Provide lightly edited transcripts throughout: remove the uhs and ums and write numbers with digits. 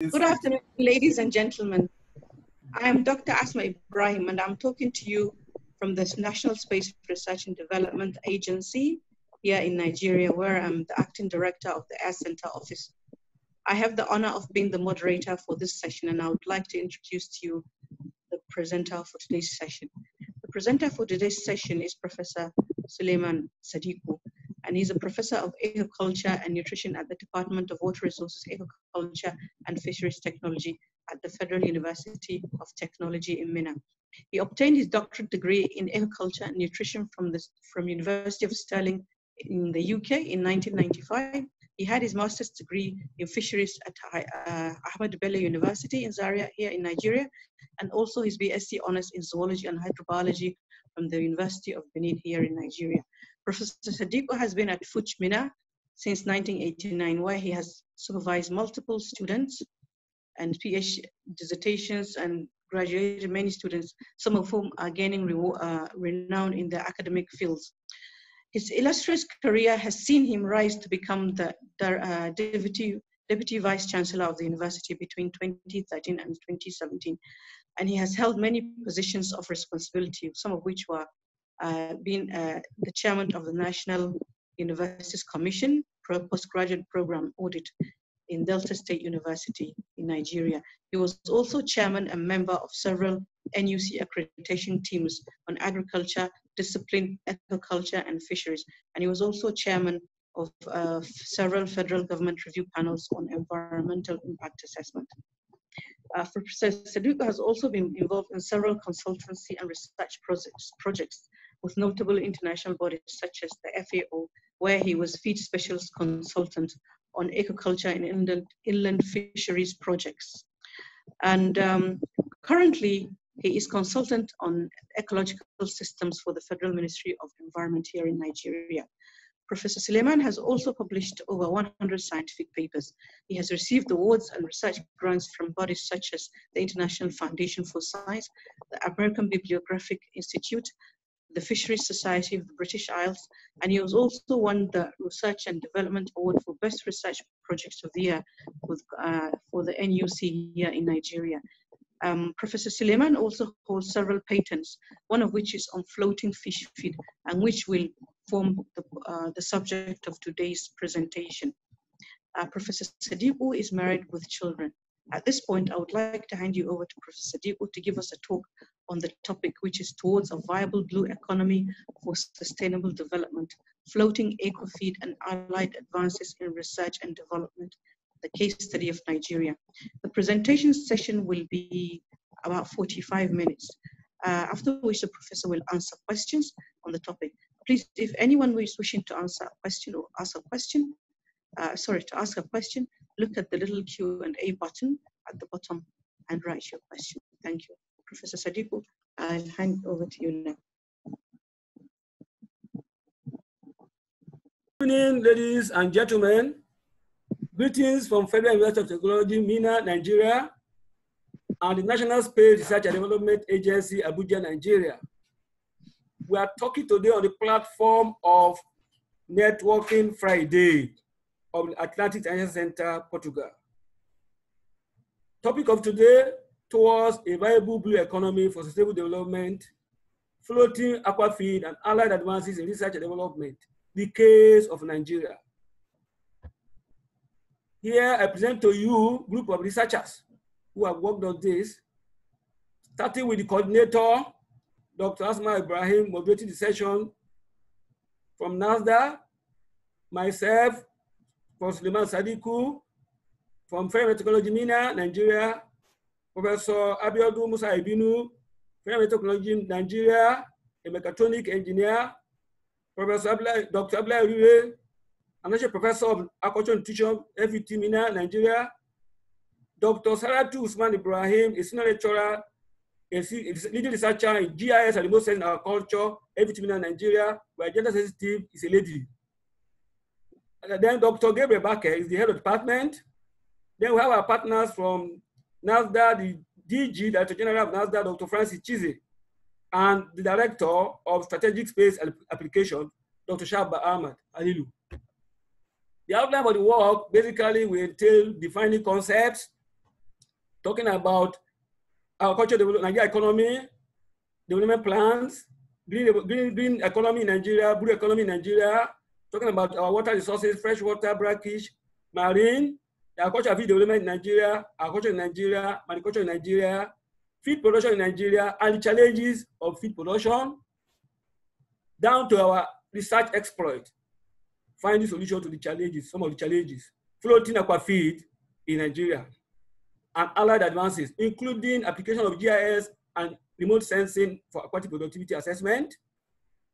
Good afternoon, ladies and gentlemen. I am Dr. Asma Ibrahim, and I'm talking to you from the National Space Research and Development Agency here in Nigeria, where I'm the acting director of the Air Center office. I have the honor of being the moderator for this session, and I would like to introduce to you the presenter for today's session. The presenter for today's session is Professor Suleiman Sadiku, and he's a professor of aquaculture and nutrition at the Department of Water Resources, Aquaculture and Fisheries Technology at the Federal University of Technology in Minna. He obtained his doctorate degree in aquaculture and nutrition from University of Stirling in the UK in 1995. He had his master's degree in fisheries at Ahmadu Bello University in Zaria here in Nigeria, and also his B.Sc honors in zoology and hydrobiology from the University of Benin here in Nigeria. Professor Sadiku has been at FUTMINNA since 1989, where he has supervised multiple students and PhD dissertations and graduated many students, some of whom are gaining renown in their academic fields. His illustrious career has seen him rise to become the Deputy Vice Chancellor of the university between 2013 and 2017. And he has held many positions of responsibility, some of which were being the chairman of the National Universities Commission Postgraduate Program Audit in Delta State University in Nigeria. He was also chairman and member of several NUC accreditation teams on agriculture, discipline, aquaculture, and fisheries. And he was also chairman of several federal government review panels on environmental impact assessment. Professor Sadiku has also been involved in several consultancy and research projects with notable international bodies such as the FAO, where he was feed specialist consultant on aquaculture and inland fisheries projects. And currently, he is consultant on ecological systems for the Federal Ministry of Environment here in Nigeria. Professor Suleiman has also published over 100 scientific papers. He has received awards and research grants from bodies such as the International Foundation for Science, the American Bibliographic Institute, the Fisheries Society of the British Isles, and he was also won the Research and Development Award for Best Research Projects of the Year for the NUC here in Nigeria. Professor Suleiman also holds several patents, one of which is on floating fish feed, and which will form the subject of today's presentation. Professor Sadiku is married with children. At this point, I would like to hand you over to Professor Sadiku to give us a talk on the topic, which is towards a viable blue economy for sustainable development, floating aquafeed and allied advances in research and development, the case study of Nigeria. The presentation session will be about 45 minutes, after which the professor will answer questions on the topic. Please, if anyone is wishing to answer a question or ask a question, look at the little Q&A button at the bottom and write your question. Thank you. Professor Sadiku, I'll hand over to you now. Good evening, ladies and gentlemen. Greetings from Federal University of Technology, Minna, Nigeria, and the National Space Research and Development Agency, Abuja, Nigeria. We are talking today on the platform of Networking Friday of the Atlantic Science Center, Portugal. Topic of today, towards a viable blue economy for sustainable development, floating aquafeed and allied advances in research and development, the case of Nigeria. Here I present to you a group of researchers who have worked on this, starting with the coordinator, Dr. Asma Ibrahim, moderating the session from NASRDA, myself, from Suleiman Sadiku, from Federal Technology Minna, Nigeria, Professor Abiodun Musa Ibinu, Federal Technology Nigeria, a mechatronic engineer, Professor Dr. Abla Uriwe, I'm also Professor of Aquaculture and Nutrition, FUTMINNA, Nigeria, Dr. Saratu Usman Ibrahim, a senior lecturer, a leading researcher in G.I.S. and remote sensing agriculture, FUTMINNA, Nigeria, where gender sensitive is a lady. And then Dr. Gabriel Baker is the head of the department. Then we have our partners from NASRDA, the DG, Director General of NASRDA, Dr. Francis Chize, and the Director of Strategic Space Application, Dr. Shaba Ahmad Alilu. The outline of the work basically will entail defining concepts, talking about agriculture development, Nigeria economy, development plans, green economy in Nigeria, blue economy in Nigeria, talking about our water resources, freshwater, brackish, marine, agriculture and feed development in Nigeria, agriculture in Nigeria, mariculture in Nigeria, feed production in Nigeria, and the challenges of feed production, down to our research exploit, finding solutions to the challenges, some of the challenges, floating aquafeed in Nigeria, and allied advances, including application of G.I.S and remote sensing for aquatic productivity assessment,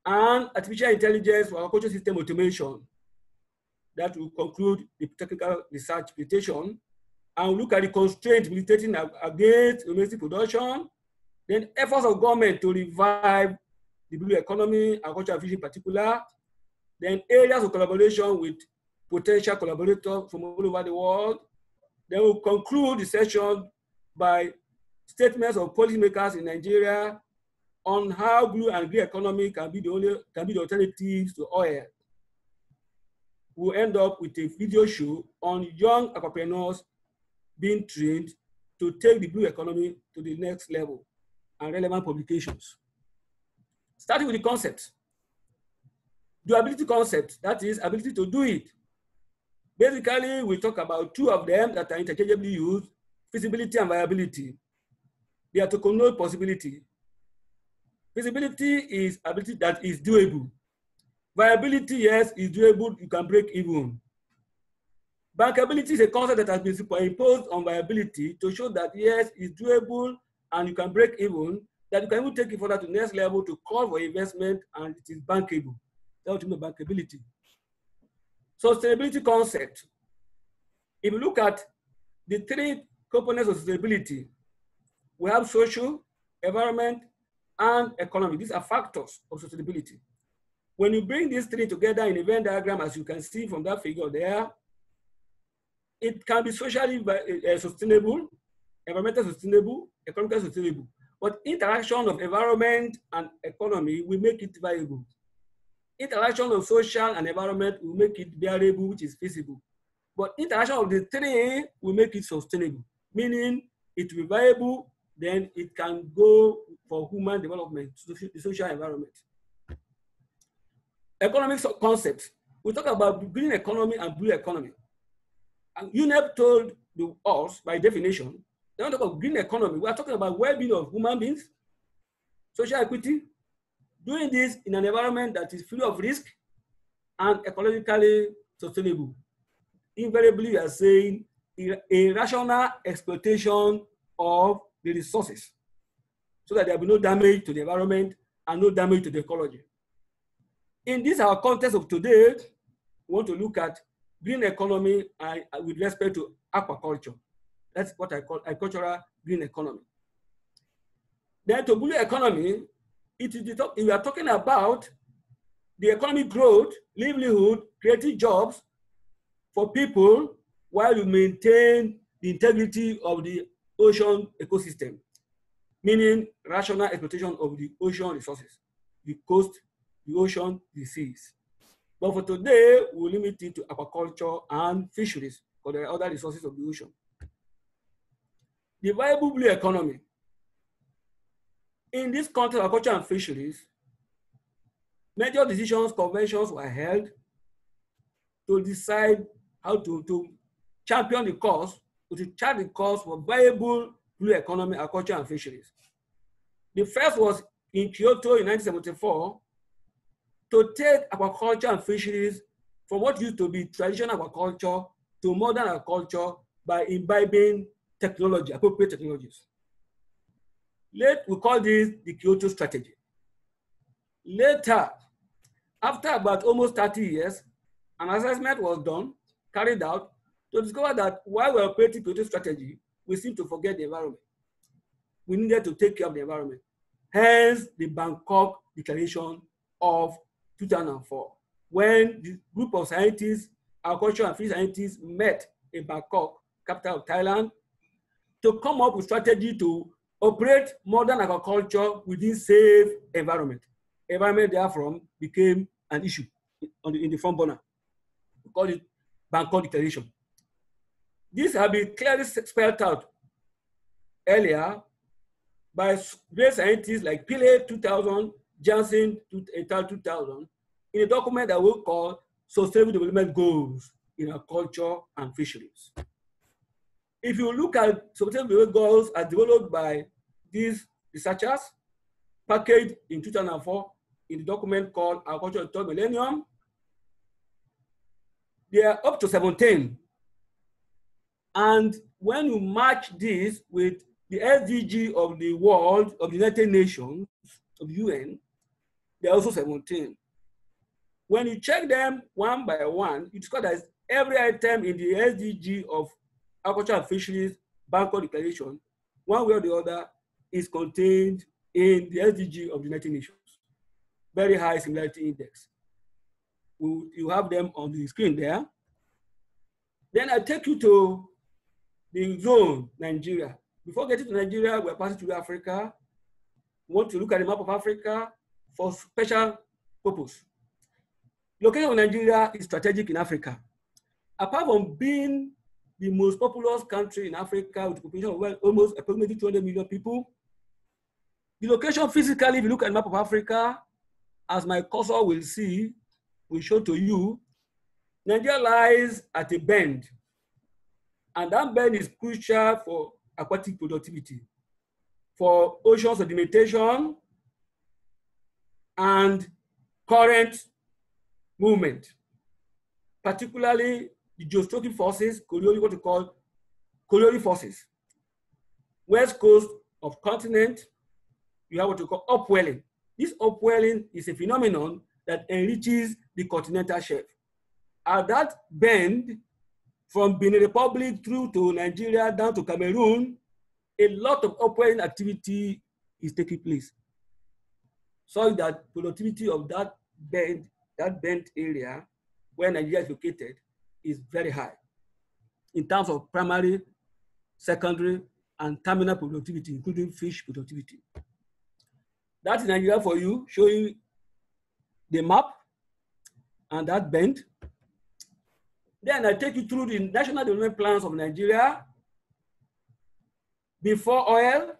and artificial intelligence for aquaculture system automation. That will conclude the technical research presentation, and we'll look at the constraints militating against domestic production, then efforts of government to revive the blue economy, agriculture and fishing in particular, then areas of collaboration with potential collaborators from all over the world. Then we'll conclude the session by statements of policymakers in Nigeria on how blue and green economy can be the alternatives to oil. We'll end up with a video show on young aquapreneurs being trained to take the blue economy to the next level, and relevant publications. Starting with the concept. Doability concept, that is ability to do it. Basically, we talk about two of them that are interchangeably used, feasibility and viability. They are to connote possibility. Feasibility is ability that is doable. Viability, yes, is doable, you can break even. Bankability is a concept that has been superimposed on viability to show that, yes, it's doable and you can break even, that you can even take it further to the next level to call for investment and it is bankable. That's what you mean by bankability. Sustainability concept. If you look at the three components of sustainability, we have social, environment, and economy. These are factors of sustainability. When you bring these three together in a Venn diagram, as you can see from that figure there, it can be socially sustainable, environmentally sustainable, economically sustainable. But interaction of environment and economy will make it viable. Interaction of social and environment will make it bearable, which is feasible. But interaction of the three will make it sustainable, meaning it will be viable, then it can go for human development, the social environment. Economic concepts. We talk about green economy and blue economy. And UNEP told us, by definition, when we talk about green economy, we are talking about well-being of human beings, social equity, doing this in an environment that is free of risk and ecologically sustainable. Invariably, we are saying a rational exploitation of the resources so that there will be no damage to the environment and no damage to the ecology. In this, our context of today, we want to look at green economy with respect to aquaculture. That's what I call agricultural green economy. Then to blue economy, we are talking about the economic growth, livelihood, creating jobs for people while you maintain the integrity of the ocean ecosystem, meaning rational exploitation of the ocean resources, the coast, the ocean, the seas. But for today, we'll limit it to aquaculture and fisheries, because there are other resources of the ocean. The viable blue economy. In this context of aquaculture and fisheries, major decisions, conventions were held to decide how to champion the cause, to chart the course for viable blue economy, aquaculture and fisheries. The first was in Kyoto in 1974 to take aquaculture and fisheries from what used to be traditional aquaculture to modern aquaculture by imbibing technology, appropriate technologies. We call this the Kyoto strategy. Later, after about almost 30 years, an assessment was done, carried out, to discover that while we're operating Kyoto strategy, we seem to forget the environment. We needed to take care of the environment. Hence, the Bangkok Declaration of 2004, when the group of scientists, agriculture and fish scientists met in Bangkok, capital of Thailand, to come up with strategy to operate modern agriculture within safe environment. Environment therefrom became an issue in the front burner. We call it Bangkok Declaration. This has been clearly spelled out earlier by great scientists like Pillay 2000, Jansen 2000, in a document that we call Sustainable Development Goals in Aquaculture and Fisheries. If you look at Sustainable Development Goals as developed by these researchers, packaged in 2004 in the document called Aquaculture in the Third Millennium, they are up to 17. And when you match this with the SDG of the world, of the United Nations, of UN, they are also 17. When you check them one by one, you discover that every item in the SDG of Aquaculture and Fisheries Bangkok Declaration, one way or the other, is contained in the SDG of the United Nations. Very high similarity index. You have them on the screen there. Then I take you to the zone, Nigeria. Before getting to Nigeria, we're passing through Africa. We want to look at the map of Africa for special purpose. Location of Nigeria is strategic in Africa. Apart from being the most populous country in Africa with a population of almost approximately 200 million people, the location physically, if you look at the map of Africa, as my cursor will show to you, Nigeria lies at a bend. And that bend is crucial for aquatic productivity, for ocean sedimentation, and current movement, particularly the geostrophic forces, what we call colliery forces. West coast of continent, you have what we call upwelling. This upwelling is a phenomenon that enriches the continental shelf. At that bend, from Benin Republic through to Nigeria down to Cameroon, a lot of upwelling activity is taking place. So that productivity of that bend area where Nigeria is located is very high in terms of primary, secondary, and terminal productivity, including fish productivity. That is Nigeria for you, showing the map and that bend. Then I take you through the national development plans of Nigeria before oil,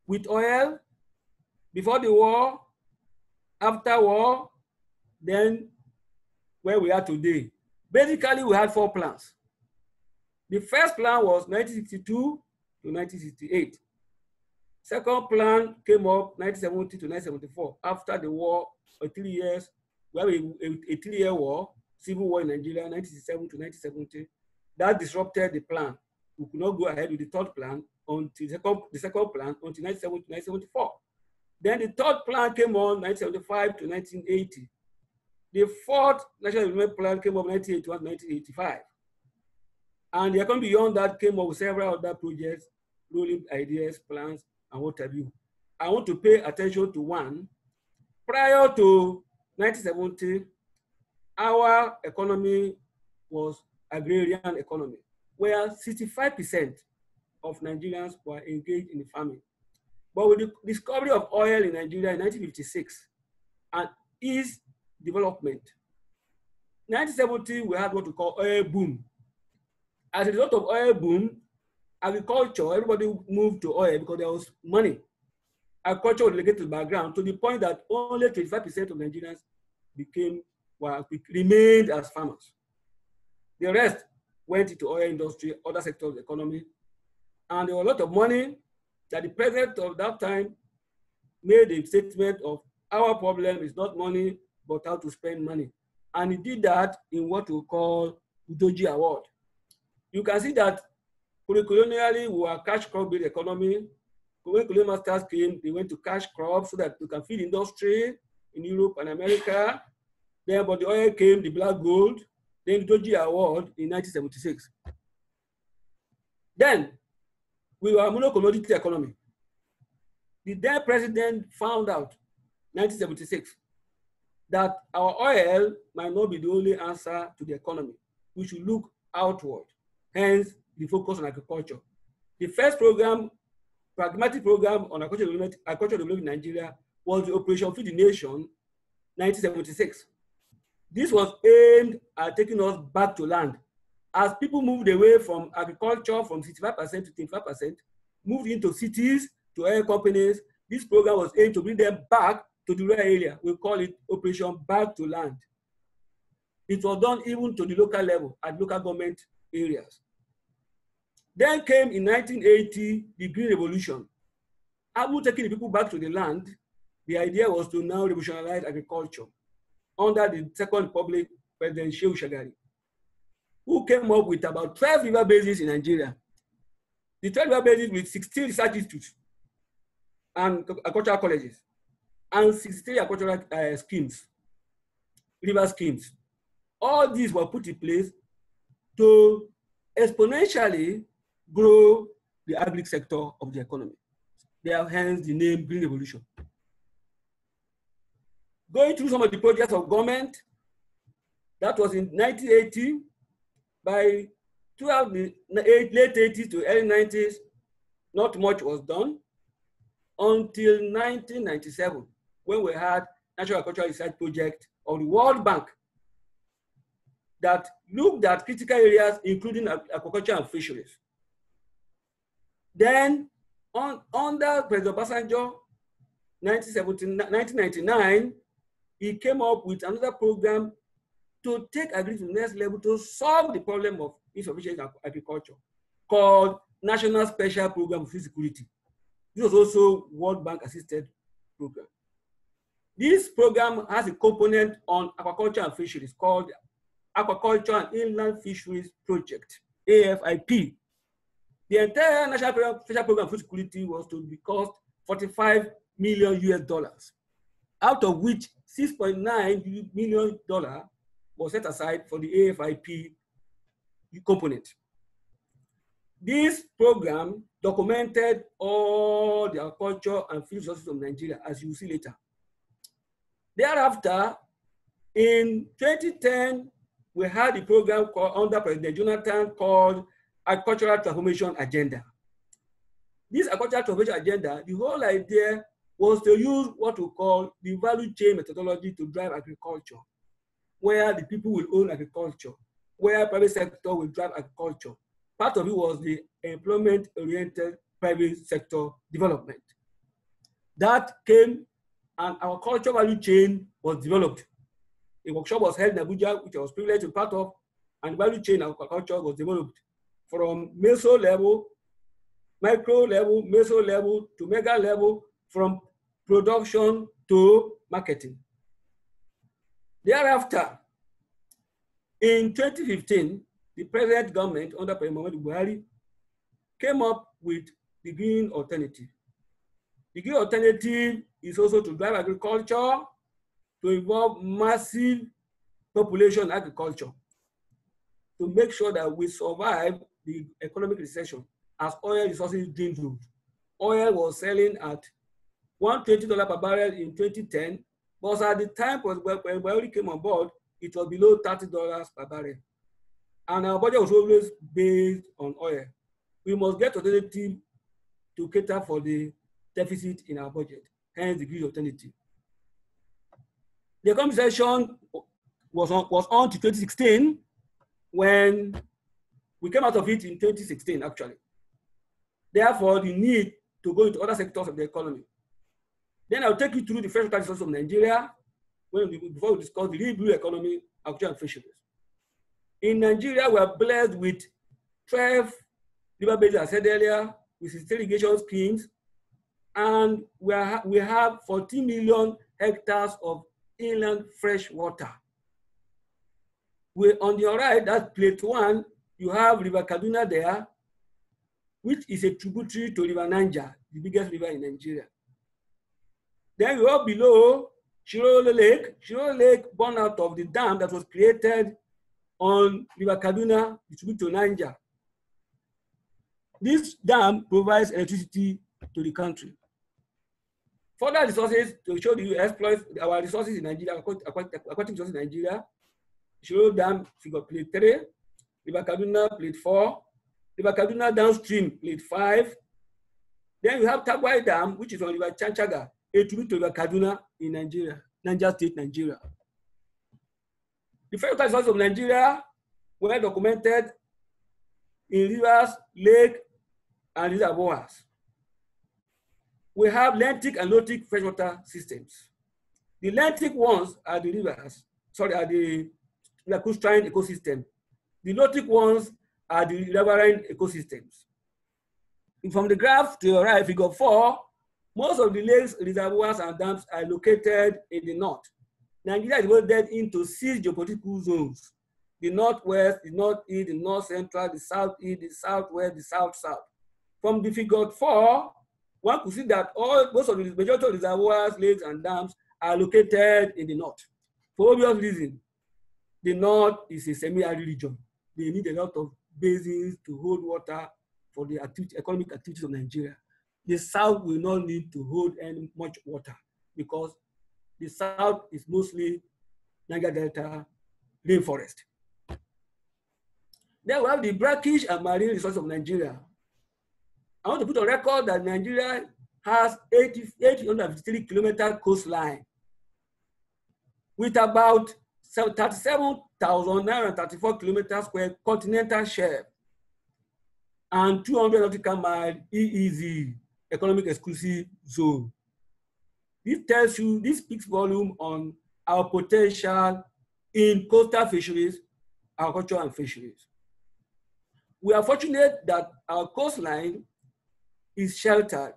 with oil, before the war, after war, then where we are today. Basically, we had 4 plans. The first plan was 1962 to 1968. Second plan came up 1970 to 1974. After the war, 3 years, we have a 3-year war, civil war in Nigeria, 1967 to 1970. That disrupted the plan. We could not go ahead with the third plan until the second plan until 1970 to 1974. Then the third plan came on 1975 to 1980. The fourth national development plan came up 1981 to 1985. And the economy beyond that came up with several other projects, rolling ideas, plans, and what have you. I want to pay attention to one. Prior to 1970, our economy was agrarian economy, where 65% of Nigerians were engaged in farming. But with the discovery of oil in Nigeria in 1956 and its development, 1970, we had what we call oil boom. As a result of oil boom, agriculture, everybody moved to oil because there was money. Agriculture was relegated to the background to the point that only 25% of Nigerians remained as farmers. The rest went into oil industry, other sectors of the economy. And there was a lot of money that the president of that time made a statement of our problem is not money, but how to spend money. And he did that in what we call Zoology Award. You can see that colonially we were cash crop-based economy. When colonial masters came, they went to cash crops so that we can feed industry in Europe and America. Then, but the oil came, the black gold, then the Zoology Award in 1976. Then, we were a mono-commodity economy. The then president found out, 1976, that our oil might not be the only answer to the economy. We should look outward, hence the focus on agriculture. The first program, pragmatic program on agricultural development in Nigeria was the Operation Feed the Nation, 1976. This was aimed at taking us back to land. As people moved away from agriculture from 65% to 25%, moved into cities, to oil companies. This program was aimed to bring them back to the rural area. We call it Operation Back to Land. It was done even to the local level, at local government areas. Then came in 1980, the Green Revolution. After taking the people back to the land, the idea was to now revolutionize agriculture under the Second Republic President Shehu Shagari, who came up with about 12 river basins in Nigeria. The 12 river basins with 16 research institutes and agricultural colleges, and 63 agricultural schemes, river schemes. All these were put in place to exponentially grow the agri sector of the economy. There, hence the name Green Revolution. Going through some of the projects of government, that was in 1980. By late 80s to early 90s, not much was done until 1997, when we had National Agricultural Research Project of the World Bank that looked at critical areas, including aquaculture and fisheries. Then, under President Obasanjo, 1999, he came up with another program to take agriculture to the next level to solve the problem of insufficient agriculture, called National Special Program of Food Security. This was also World Bank assisted program. This program has a component on aquaculture and fisheries called Aquaculture and Inland Fisheries Project, AFIP. The entire National Special Program of Food Security was to be cost $45 million US, out of which $6.9 million was set aside for the AFIP component. This program documented all the agriculture and fish resources of Nigeria, as you will see later. Thereafter, in 2010, we had a program under President Jonathan called Agricultural Transformation Agenda. This agricultural transformation agenda, the whole idea was to use what we call the value chain methodology to drive agriculture, where the people will own agriculture, where private sector will drive agriculture. Part of it was the employment-oriented private sector development. That came, and our culture value chain was developed. A workshop was held in Abuja, which I was privileged to be part of, and the value chain of agriculture was developed from meso level, micro level, meso level to mega level, from production to marketing. Thereafter, in 2015, the present government under President Muhammadu Buhari came up with the green alternative. The green alternative is also to drive agriculture, to involve massive population agriculture, to make sure that we survive the economic recession as oil resources dwindled. Oil was selling at $120 per barrel in 2010, but at the time when Buhari came on board, it was below $30 per barrel. And our budget was always based on oil. We must get alternative to cater for the deficit in our budget, hence the green alternative. The conversation was on to 2016, when we came out of it in 2016, actually. Therefore, the need to go into other sectors of the economy. Then I'll take you through the freshwater resources of Nigeria before we discuss the real blue economy, agriculture and fisheries. In Nigeria, we are blessed with 12 river basins, as I said earlier, with 16 irrigation schemes, and we have 14 million hectares of inland fresh water. On your right, that's plate 1, you have River Kaduna there, which is a tributary to River Niger, the biggest river in Nigeria. Then you have below Shirole Lake. Shirole Lake born out of the dam that was created on River Kaduna, the tributary to Niger. This dam provides electricity to the country. Further resources to show the exploit our resources in Nigeria, aquatic resources in Nigeria. Shirole Dam, figure plate 3, River Kaduna, plate 4, River Kaduna downstream, plate 5. Then we have Tagwai Dam, which is on River Chanchaga, a tribute to River Kaduna in Nigeria, Niger State, Nigeria. The freshwater resources of Nigeria were documented in rivers, lakes, and reservoirs. we have lentic and lotic freshwater systems. The lentic ones are the rivers, are the lacustrine ecosystem. The lotic ones are the riverine ecosystems. From the graph to your right, figure 4, most of the lakes, reservoirs, and dams are located in the north. Nigeria is divided into 6 geopolitical zones: the northwest, the northeast, the north central, the southeast, the southwest, the south-south. From the figure 4, one could see that most of the majority of reservoirs, lakes, and dams are located in the north. For obvious reason, the north is a semi-arid region. They need a lot of basins to hold water for the economic activities of Nigeria. The south will not need to hold any much water because the south is mostly Niger Delta rainforest. Then we have the brackish and marine resources of Nigeria. I want to put on record that Nigeria has 853 kilometer coastline with about 37,934 kilometers square continental shelf and 200 nautical mile EEZ, economic exclusive zone. This speaks volume on our potential in coastal fisheries, aquaculture, and fisheries. We are fortunate that our coastline is sheltered.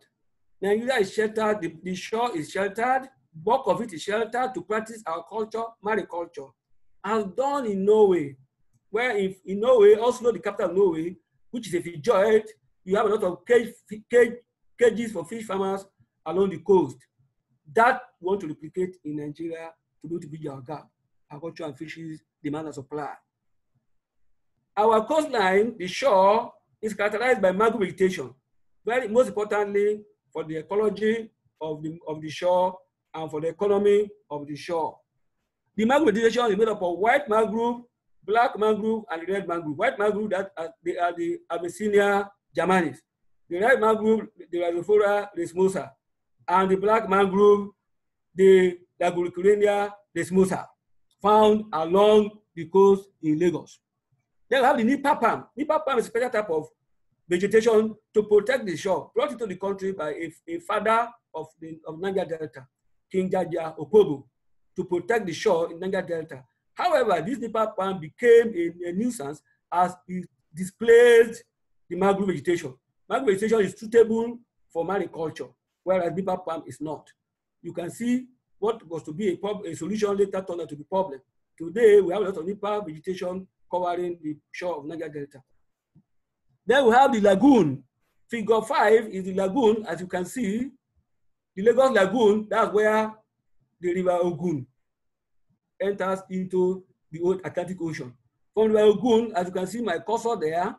Nigeria is sheltered, the shore is sheltered, bulk of it is sheltered to practice our culture, mariculture, as done in Norway, where in Norway, Oslo, the capital of Norway, which is a fjord, you have a lot of cages for fish farmers along the coast. That we want to replicate in Nigeria to be able to bridge our gap, agriculture and fisheries, demand and supply. Our coastline, the shore, is characterized by mangrove vegetation, most importantly for the ecology of the shore and for the economy of the shore. The mangrove vegetation is made up of white mangrove, black mangrove, and red mangrove. White mangrove, they are the Abyssinia germanis. The red mangrove, the Rhizophora resmosa. And the black mangrove, the Laguliculenia resmosa, found along the coast in Lagos. Then we have the Nipa palm. Nipa palm is a special type of vegetation to protect the shore, brought into the country by a father of Niger Delta, King Jaja Opobo, to protect the shore in Niger Delta. However, this Nipa palm became a nuisance as it displaced the mangrove vegetation. Mangrove vegetation is suitable for mariculture, whereas Nipa palm is not. You can see what was to be a solution later turned out to be a problem. Today, we have a lot of Nipa vegetation covering the shore of Niger Delta. Then we have the lagoon. Figure 5 is the lagoon, as you can see. The Lagos Lagoon, that's where the River Ogun enters into the old Atlantic Ocean. From River Ogun, as you can see my cursor there,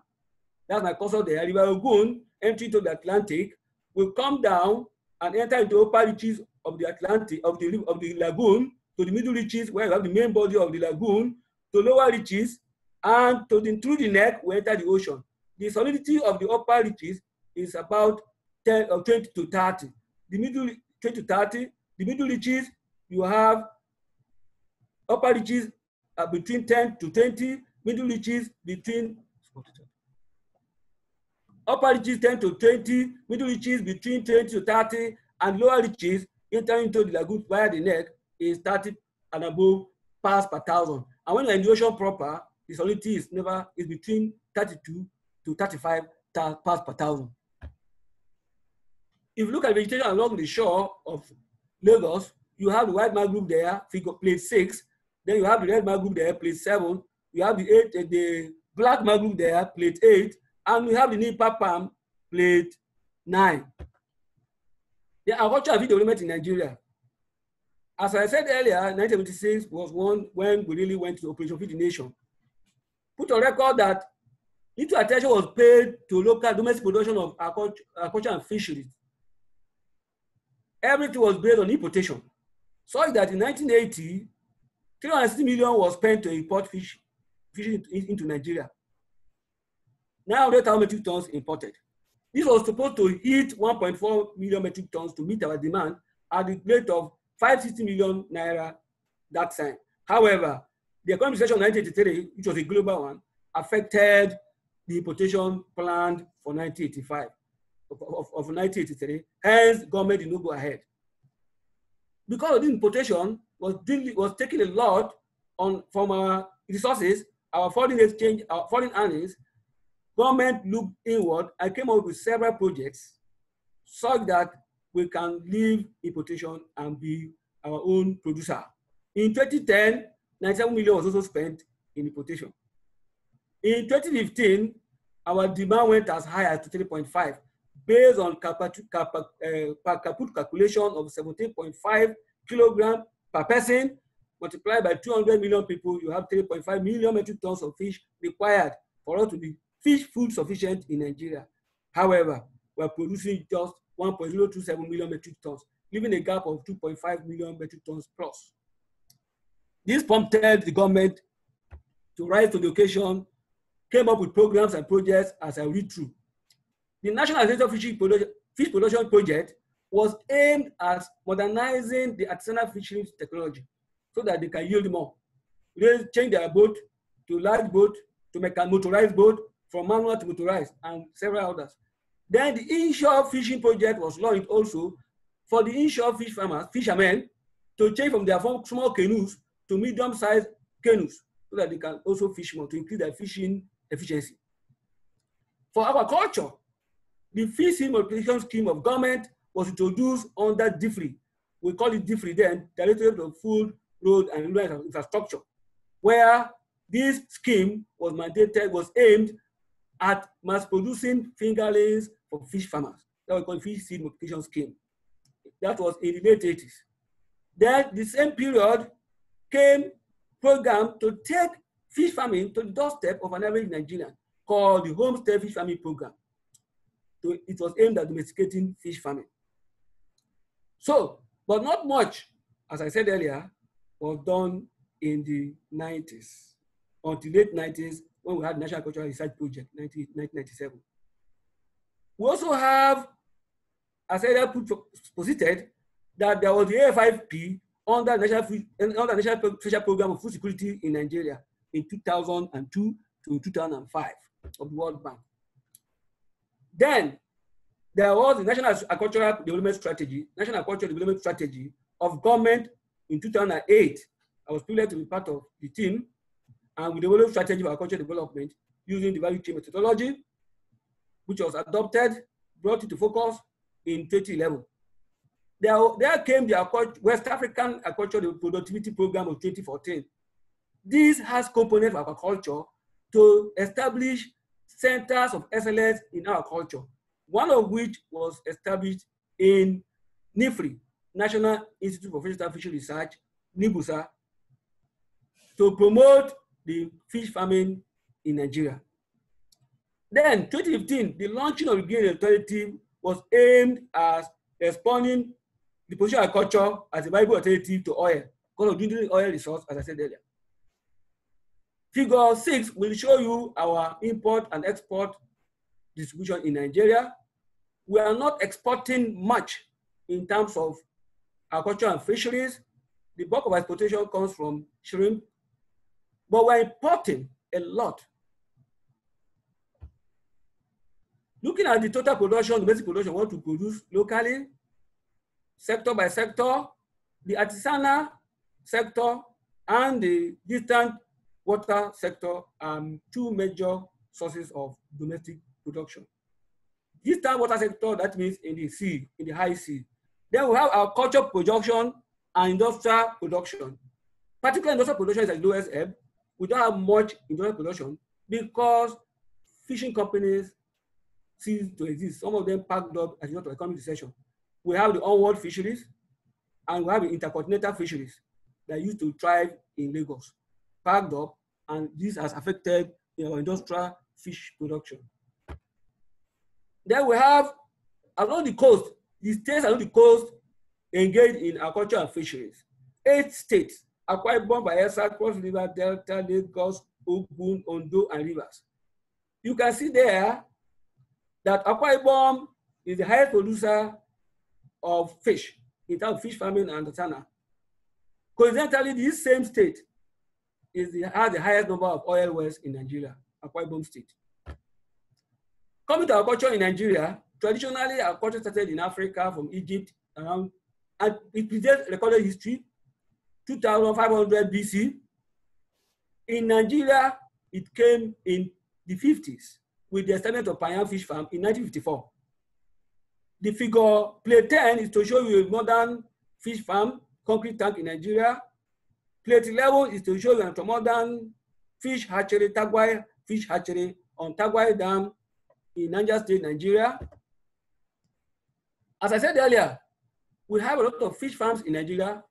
that's my cursor there, River Ogun entering into the Atlantic will come down and enter into upper reaches of the Atlantic, of the lagoon, to the middle reaches where you have the main body of the lagoon, to lower reaches, and through the neck will enter the ocean. The salinity of the upper reaches is about 10 or 20 to 30. The middle 20 to 30, the middle reaches, you have upper reaches between 10 to 20, middle reaches between upper reaches 10 to 20, middle reaches between 20 to 30, and lower reaches entering into the lagoon via the neck is 30 and above parts per thousand. And when you're in the ocean proper, the salinity is between 32 to 35 parts per thousand. If you look at vegetation along the shore of Lagos, you have the white mangrove there, figure plate 6. Then you have the red mangrove there, plate 7. You have the black mangrove there, plate 8. And we have the Nipa palm, plate 9. The agriculture and development in Nigeria. As I said earlier, 1976 was when we really went to Operation Feed the Nation. Put on record that little attention was paid to local domestic production of aquaculture and fisheries. Everything was based on importation. So that in 1980, 360 million was spent to import fish into Nigeria. 900,000 metric tons imported. This was supposed to hit 1.4 million metric tons to meet our demand at the rate of 560 million naira that time. However, the economic recession of 1983, which was a global one, affected the importation planned for 1985. of 1983. Hence, government did not go ahead. Because of this importation was taking a lot from our resources, our foreign exchange, our foreign earnings. Government looked inward and came up with several projects such that we can leave importation and be our own producer. In 2010, 97 million was also spent in importation. In 2015, our demand went as high as to 3.5, based on per capita calculation of 17.5 kilograms per person, multiplied by 200 million people, you have 3.5 million metric tons of fish required for us to be fish food sufficient in Nigeria. However, we are producing just 1.027 million metric tons, leaving a gap of 2.5 million metric tons plus. This prompted the government to rise to the occasion, came up with programs and projects as I read through. The National Fish Production Project was aimed at modernizing the artisanal fisheries technology so that they can yield more. They change their boat to large boat, to motorized boat, from manual to motorized, and several others. Then the inshore fishing project was launched also for the inshore fish farmers, fishermen, to change from their small canoes to medium-sized canoes so that they can also fish more to increase their fishing efficiency. For aquaculture, the fish multiplication scheme of government was introduced under DFRI. We call it DFRI then, Directorate of Food, Road and Rural Infrastructure, where this scheme was mandated, was aimed at mass producing fingerlings for fish farmers. That was called Fish Seed Multiplication Scheme. That was in the late 80s. Then the same period came program to take fish farming to the doorstep of an average Nigerian called the Homestead Fish Farming Program. So it was aimed at domesticating fish farming. So, but not much, as I said earlier, was done in the 90s, until late 90s, when we had National Agricultural Research Project, 1997. We also have, as I posited, that there was the AFIP under National Special Program of Food Security in Nigeria in 2002 to 2005 of the World Bank. Then there was the National Agricultural Development Strategy of government in 2008. I was privileged to be part of the team, and we developed strategy for agricultural development using the value chain methodology, which was adopted, brought into focus in 2011. There came the West African Agricultural Productivity Program of 2014. This has components of agriculture to establish centers of excellence in agriculture, one of which was established in NIFRI, National Institute for Freshwater Fishery Research, NIBUSA, to promote the fish farming in Nigeria. Then, 2015, the launching of the Green Alternative was aimed at responding the position of agriculture as a viable alternative to oil, because of the oil resource, as I said earlier. Figure 6 will show you our import and export distribution in Nigeria. We are not exporting much in terms of agriculture and fisheries. The bulk of our exportation comes from shrimp, but we're importing a lot. Looking at the total production, the basic production, what to produce locally, sector by sector, the artisanal sector and the distant water sector are two major sources of domestic production. Distant water sector, that means in the sea, in the high sea. Then we have our culture production and industrial production. Particularly industrial production is at the lowest ebb. We don't have much industrial production because fishing companies cease to exist. Some of them packed up as a result of economic recession. We have the onward fisheries and we have the intercontinental fisheries that used to thrive in Lagos, packed up, and this has affected our industrial fish production. Then we have along the coast, the states along the coast engaged in agriculture and fisheries. 8 states: Akwa Ibom, Bayelsa, Cross River, Delta, Lagos, Ogun, Ondo, and Rivers. You can see there that Akwa Ibom is the highest producer of fish in terms of fish farming and artisanal. Coincidentally, this same state has the highest number of oil wells in Nigeria, Akwa Ibom State. Coming to agriculture in Nigeria, Traditionally, aquaculture started in Africa from Egypt around, and it presents recorded history, 2,500 BC. In Nigeria, it came in the 50s with the establishment of Panyan Fish Farm in 1954. The figure plate 10 is to show you a modern fish farm, concrete tank in Nigeria. Plate 11 is to show you a modern fish hatchery, Tagwai fish hatchery on Tagwai Dam in Niger State, Nigeria. As I said earlier, we have a lot of fish farms in Nigeria.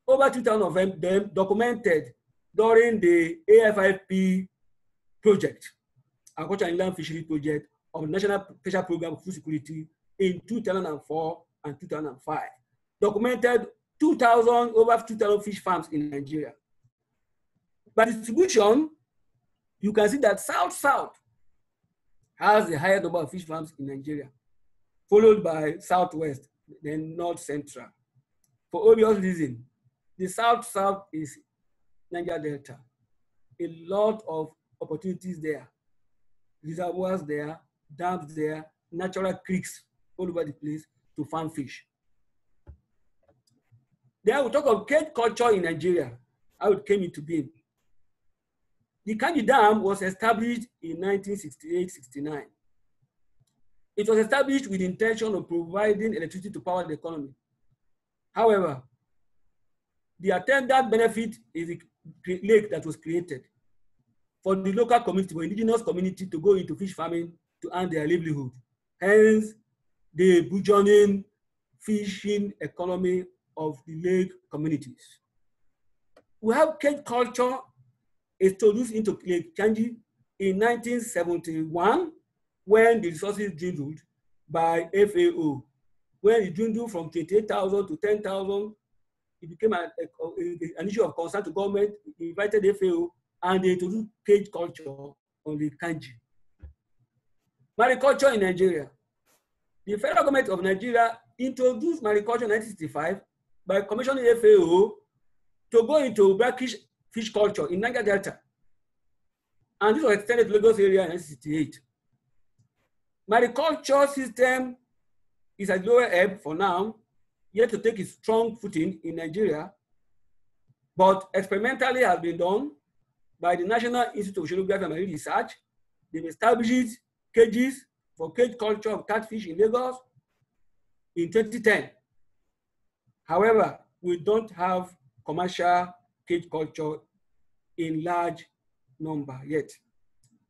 Over 2,000 of them documented during the AFIP project, Aquaculture and Inland Fisheries project of the National Special Program of Food Security in 2004 and 2005. Documented over 2,000 fish farms in Nigeria. By distribution, you can see that South-South has the highest number of fish farms in Nigeria, followed by Southwest, then North-Central. For obvious reason, the South-South is Niger Delta. A lot of opportunities there. Reservoirs there, dams there, natural creeks all over the place to farm fish. Then we talk of cage culture in Nigeria, how it came into being. The Kanji Dam was established in 1968-69. It was established with the intention of providing electricity to power the economy. However, the attendant benefit is the lake that was created for the local community, for indigenous community to go into fish farming to earn their livelihood. Hence, the burgeoning fishing economy of the lake communities. We have cage culture introduced into Lake Changi in 1971 when the resources dwindled by FAO. When it dwindled from 28,000 to 10,000, it became an issue of concern to government. It invited FAO and they introduced cage culture on the Kanji. Mariculture in Nigeria. The federal government of Nigeria introduced mariculture in 1965 by commissioning FAO to go into brackish fish culture in Niger Delta. And this was extended to Lagos area in 1968. Mariculture system is at lower ebb for now, yet to take its strong footing in Nigeria, but experimentally has been done by the National Institute of Oceanography and Marine Research. They've established cages for cage culture of catfish in Lagos in 2010. However, we don't have commercial cage culture in large number yet.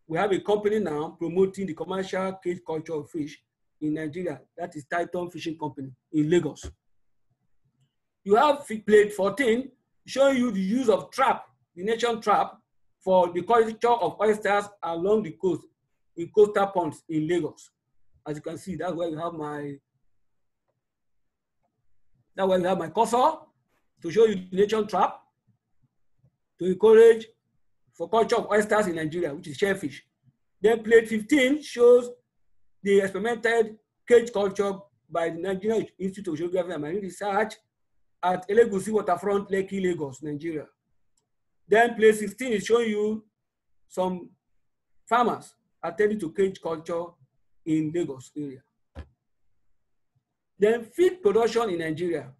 We have a company now promoting the commercial cage culture of fish in Nigeria. That is Titan Fishing Company in Lagos. You have plate 14 showing you the use of trap, the nation trap, for the culture of oysters along the coast in coastal ponds in Lagos. As you can see, that's where you have my cursor to show you the nation trap to encourage for culture of oysters in Nigeria, which is shellfish. Then plate 15 shows the experimented cage culture by the Nigerian Institute of Oceanography and Marine Research at Elegushi Waterfront, Lekki, Lagos, Nigeria. Then plate 16 is showing you some farmers attending to cage culture in Lagos area. Then feed production in Nigeria.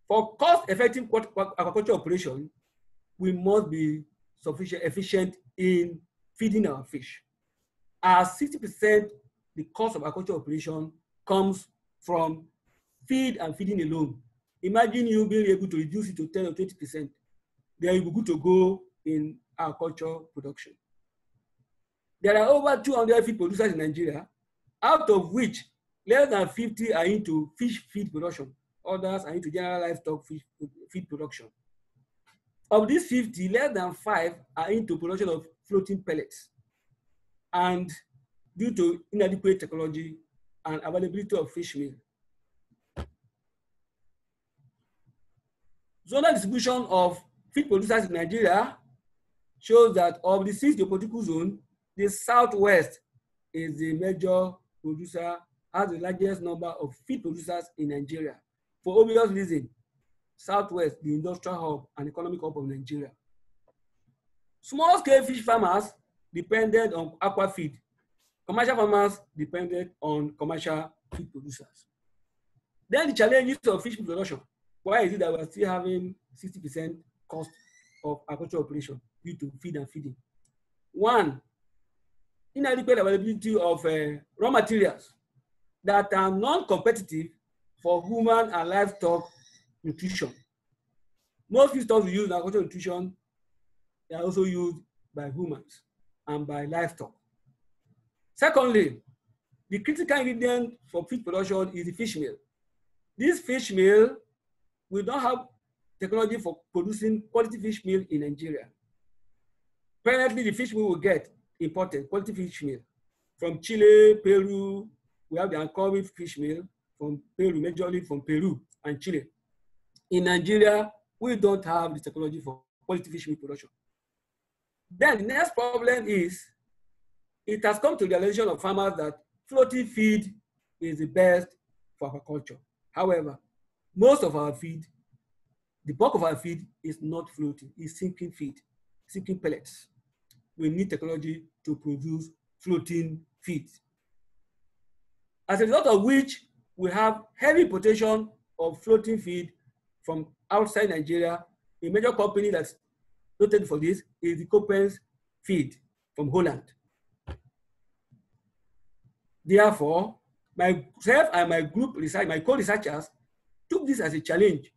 For cost-effective aquaculture operation, we must be efficient in feeding our fish. As 60% the cost of aquaculture operation comes from feed and feeding alone. Imagine you being able to reduce it to 10 or 20%. Then you'll be good to go in aquaculture production. There are over 200 feed producers in Nigeria, out of which less than 50 are into fish feed production. Others are into general livestock feed production. Of these 50, less than 5 are into production of floating pellets. And due to inadequate technology and availability of fish meal. Zonal distribution of feed producers in Nigeria shows that of the 6 geopolitical zones, the Southwest is the major producer, has the largest number of feed producers in Nigeria. For obvious reason, Southwest, the industrial hub and economic hub of Nigeria. Small-scale fish farmers depended on aquafeed Commercial farmers depended on commercial feed producers. Then the challenges of fish production. Why is it that we're still having 60% cost of agricultural operation due to feed and feeding? One, inadequate availability of raw materials that are non-competitive for human and livestock nutrition. Most feedstuffs we use in agricultural nutrition, they are also used by humans and by livestock. Secondly, the critical ingredient for feed production is the fish meal. This fish meal, we don't have technology for producing quality fish meal in Nigeria. Currently, the fish meal we get imported, quality fish meal. From Chile, Peru, we have the Anchovy fish meal from Peru, majorly from Peru and Chile. In Nigeria, we don't have the technology for quality fish meal production. Then the next problem is, it has come to the realization of farmers that floating feed is the best for aquaculture. However, most of our feed, the bulk of our feed is not floating, it's sinking feed, sinking pellets. We need technology to produce floating feed. As a result of which, we have heavy importation of floating feed from outside Nigeria. A major company that's noted for this is the Copen's feed from Holland. Therefore, myself and my group research, my co-researchers, took this as a challenge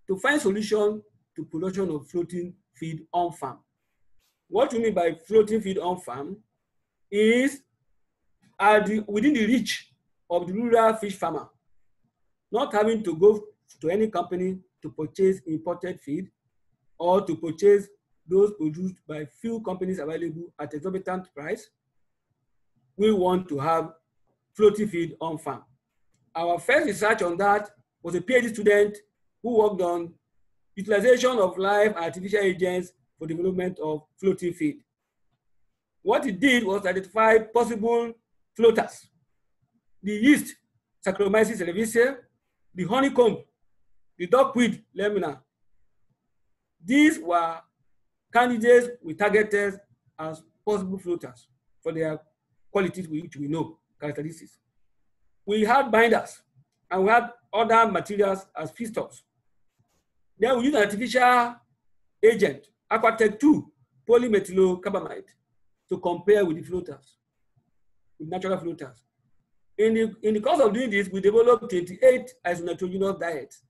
to find solution to production of floating feed on farm. What we mean by floating feed on farm is within the reach of the rural fish farmer, not having to go to any company to purchase imported feed or to purchase those produced by few companies available at exorbitant price. We want to have floating feed on farm. Our first research on that was a PhD student who worked on utilization of live artificial agents for development of floating feed. What he did was identify possible floaters: the yeast, Saccharomyces cerevisiae, the honeycomb, the duckweed, Minna. These were candidates we targeted as possible floaters for their qualities which we know, characteristics. We had binders and we had other materials as feedstuffs. Then we used an artificial agent, Aquatech 2, polymethylocarbamide, to compare with the floaters, with natural floaters. In the course of doing this, we developed 28 isonitrogenous diets.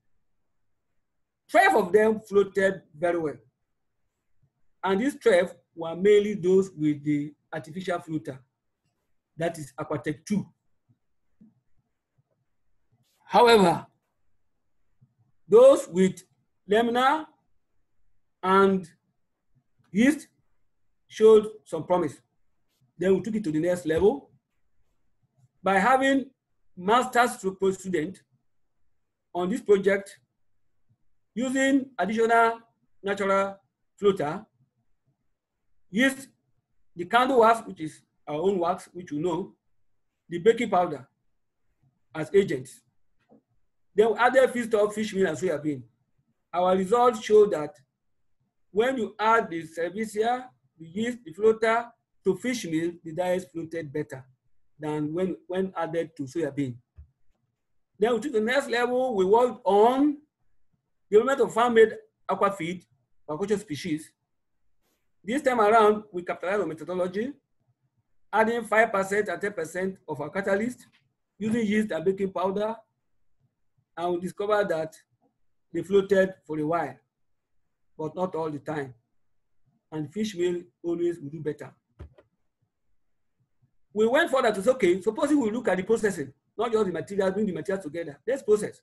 12 of them floated very well. And these 12 were mainly those with the artificial floater, that is Aquatech 2. However, those with lamina and yeast showed some promise. Then we took it to the next level by having master's student on this project using additional natural floater, yeast, the candle wax, which is our own wax, which we know, the baking powder as agents. Then we added feedstuff, fish meal, and soya bean. Our results show that when you add the cerevisiae, the yeast, the floater to fish meal, the diet floated better than when added to soya bean. Then we took the next level, we worked on development of farm-made aquafeed, aquaculture species. This time around, we capitalized on methodology, adding 5% and 10% of our catalyst, using yeast and baking powder, and we discovered that they floated for a while, but not all the time. And fish meal always will do better. We went further to say, okay, supposing we look at the processing, not just the materials, bring the materials together. Let's process.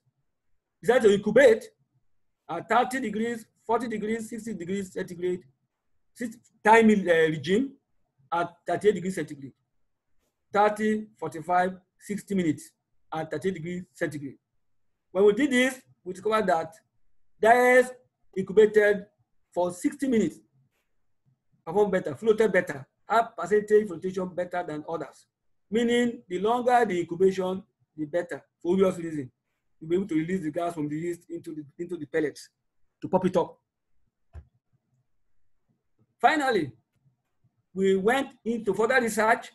We decided to incubate at 30 degrees, 40 degrees, 60 degrees centigrade, time regime at 38 degrees centigrade. 30, 45, 60 minutes at 38 degrees centigrade. When we did this, we discovered that diets incubated for 60 minutes performed better, floated better, have percentage flotation better than others. Meaning, the longer the incubation, the better, for obvious reason. You'll be able to release the gas from the yeast into the pellets to pop it up. Finally, we went into further research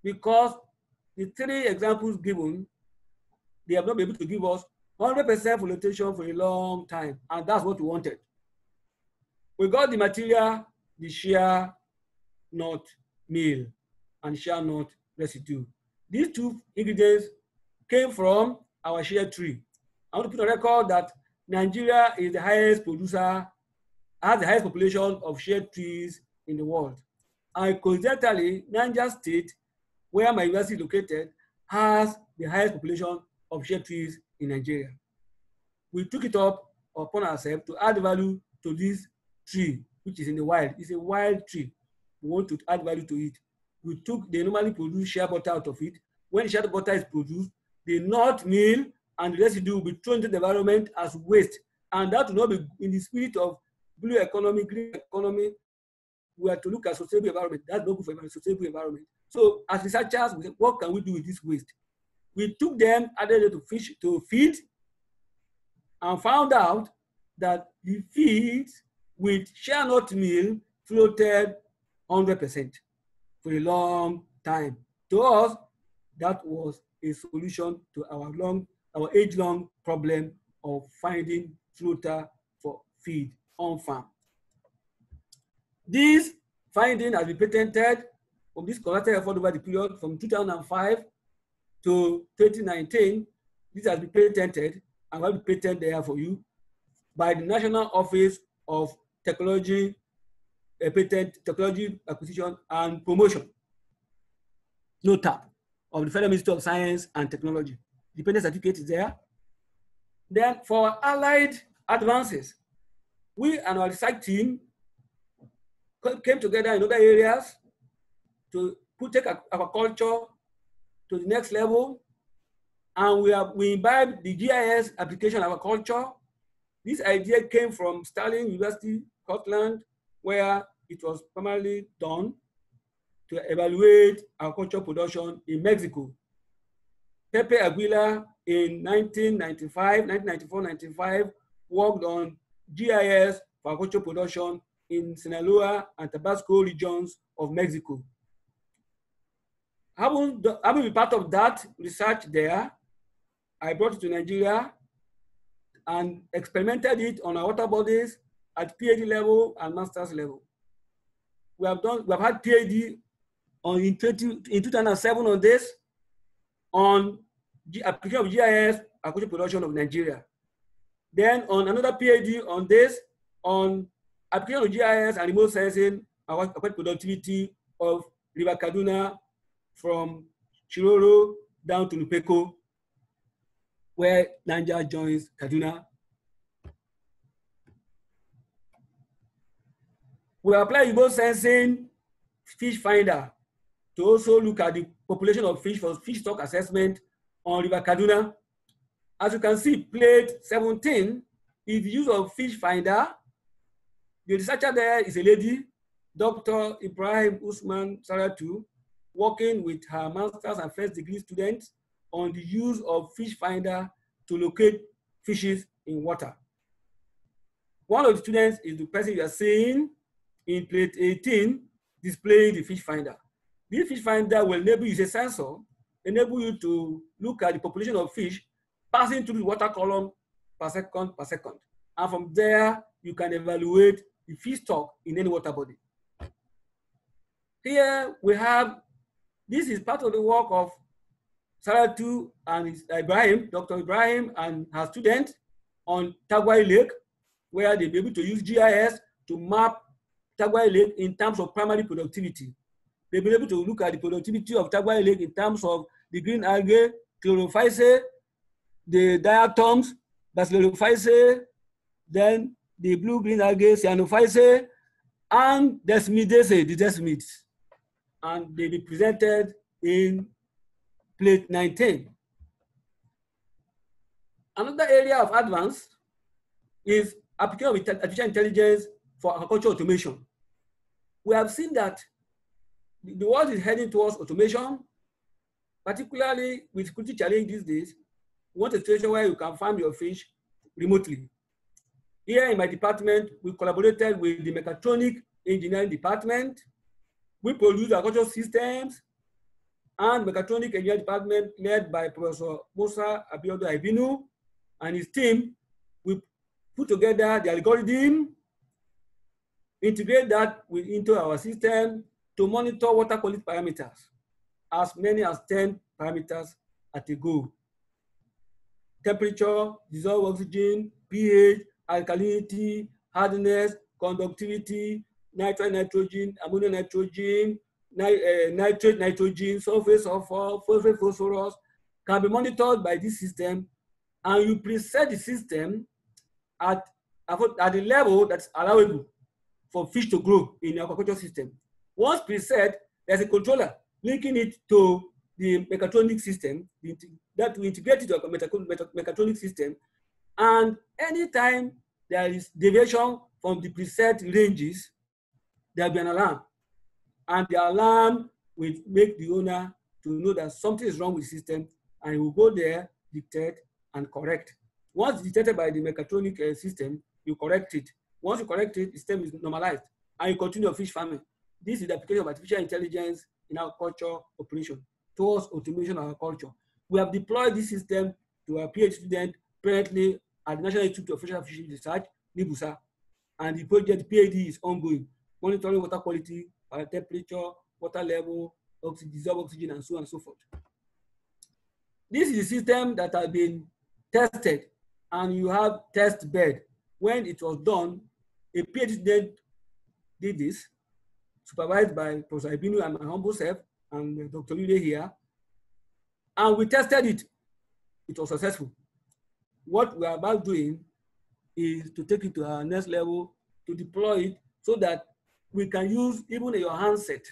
because the 3 examples given, they have not been able to give us 100% flotation for a long time, and that's what we wanted. We got the material, the shea nut meal and shea nut residue. These 2 ingredients came from our shea tree. I want to put on record that Nigeria is the highest producer, has the highest population of shea trees in the world. And coincidentally, Niger State, where my university is located, has the highest population of shea trees in Nigeria. We took it up upon ourselves to add value to this tree, which is in the wild. It's a wild tree. We want to add value to it. They normally produce shea butter out of it. When the shea butter is produced, the nut meal and the residue will be thrown into the environment as waste. And that will not be in the spirit of blue economy, green economy. We are to look at sustainable environment. That's not good for sustainable environment. So as researchers, we said, what can we do with this waste? We took them, added it to feed, and found out that the feeds with shea nut meal floated 100% for a long time. To us, that was a solution to our age-long problem of finding floater for feed on farm. This finding has been patented from this collateral effort over the period from 2005 to 2019. This has been patented, and will be patented there for you by the National Office of Technology, Patent, Technology Acquisition and Promotion, NOTAP, of the Federal Ministry of Science and Technology. The patent certificate is there. Then for allied advances, we and our research team came together in other areas to take aquaculture to the next level. And we imbibed the G.I.S application of aquaculture. This idea came from Stirling University, Scotland, where it was primarily done to evaluate aquaculture production in Mexico. Pepe Aguila in 1994-95 worked on G.I.S for aquaculture production in Sinaloa and Tabasco regions of Mexico. Having been part of that research there, I brought it to Nigeria and experimented it on our water bodies at PhD level and master's level. We have had PhD in 2007 on this, on application of GIS aquaculture production of Nigeria. Then on another PhD on this, on application of GIS and remote sensing aquaculture productivity of River Kaduna from Chiroro down to Nupeko, where Niger joins Kaduna. We apply remote sensing fish finder to also look at the population of fish for fish stock assessment on River Kaduna. As you can see, plate 17 is the use of fish finder. The researcher there is a lady, Dr. Ibrahim Usman Saratu, working with her master's and first degree students on the use of fish finder to locate fishes in water. One of the students is the person you are seeing in plate 18, displaying the fish finder. This fish finder will enable you, a sensor, enable you to look at the population of fish passing through the water column per second. And from there, you can evaluate the fish stock in any water body. Here we have, this is part of the work of Saratu and Ibrahim, Dr. Ibrahim and her students on Tagwai Lake, where they'll be able to use GIS to map Tagwai Lake in terms of primary productivity. They'll be able to look at the productivity of Tagwai Lake in terms of the green algae, chlorophyce, the diatoms, bacillophyce, then the blue-green algae, cyanophyce, and desmidaceae, the desmids. And they'll be presented in plate 19. Another area of advance is application of artificial intelligence for agricultural automation. We have seen that the world is heading towards automation, particularly with security challenge these days. We want a situation where you can farm your fish remotely. Here in my department, we collaborated with the mechatronic engineering department. We produce agricultural systems and Mechatronic Engineering Department led by Professor Musa Abiodun Ibinu and his team. We put together the algorithm, integrate that into our system to monitor water quality parameters, as many as 10 parameters at a go. Temperature, dissolved oxygen, pH, alkalinity, hardness, conductivity, nitrate nitrogen, ammonia nitrogen, nitrate nitrogen, sulfate sulfur, phosphate phosphorus can be monitored by this system, and you preset the system at the level that's allowable for fish to grow in the aquaculture system. Once preset, there's a controller linking it to the mechatronic system that we integrate it to a mechatronic system. And anytime there is deviation from the preset ranges, there will be an alarm. And the alarm will make the owner to know that something is wrong with the system, and he will go there, detect, and correct. Once detected by the mechatronic system, you correct it. Once you correct it, the system is normalized, and you continue your fish farming. This is the application of artificial intelligence in our culture operation towards automation of our culture. We have deployed this system to our PhD student currently at the National Institute of Fisheries Research, NIBUSA, and the project PhD is ongoing, monitoring water quality, temperature, water level, dissolved oxygen, and so on and so forth. This is a system that has been tested, and you have test bed. When it was done, a PhD student did this, supervised by Professor Ibinu and my humble self, and Dr. Lule here, and we tested it. It was successful. What we are about doing is to take it to our next level, to deploy it so that we can use even your handset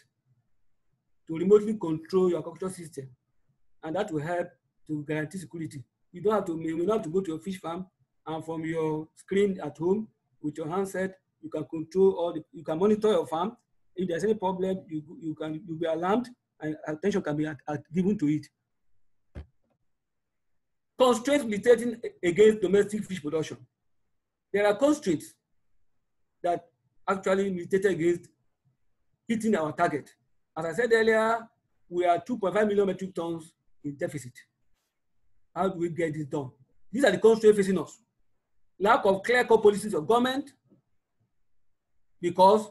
to remotely control your aquaculture system, and that will help to guarantee security. You don't have to, you will not have to go to your fish farm, and from your screen at home with your handset, you can control all the, you can monitor your farm. If there's any problem, you'll be alarmed, and attention can be given to it. Constraints militating against domestic fish production. There are constraints that actually militated against hitting our target. As I said earlier, we are 2.5 million metric tons in deficit. How do we get this done? These are the constraints facing us. Lack of clear-cut policies of government, because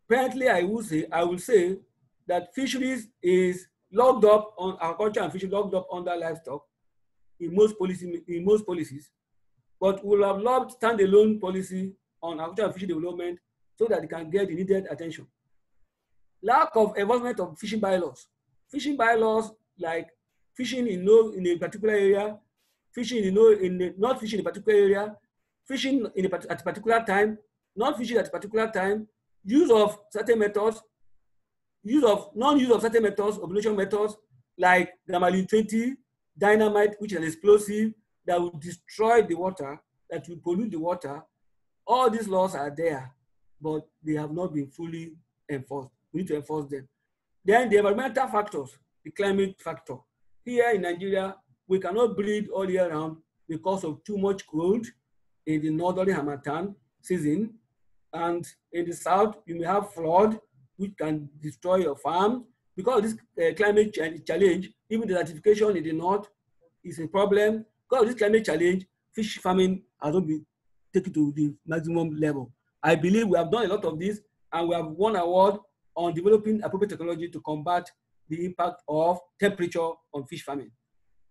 apparently I will say that fisheries is locked up on agriculture and fishing, locked up under livestock in most policies, but we will have loved standalone policy on agriculture and fishing development so that it can get the needed attention. Lack of enforcement of fishing bylaws. Fishing bylaws like fishing in a particular area, fishing not fishing in a particular area, fishing at a particular time, not fishing at a particular time, use of certain methods, non-use of certain methods, obligation methods like Gamalin 20, dynamite, which is an explosive that will destroy the water, that will pollute the water. All these laws are there, but they have not been fully enforced. We need to enforce them. Then the environmental factors, the climate factor. Here in Nigeria, we cannot breed all year round because of too much cold in the northern Harmattan season. And in the south, you may have flood, which can destroy your farm. Because of this climate challenge, even the certification in the north is a problem. Because of this climate challenge, fish farming has not been taken to the maximum level. I believe we have done a lot of this, and we have won an award on developing appropriate technology to combat the impact of temperature on fish farming.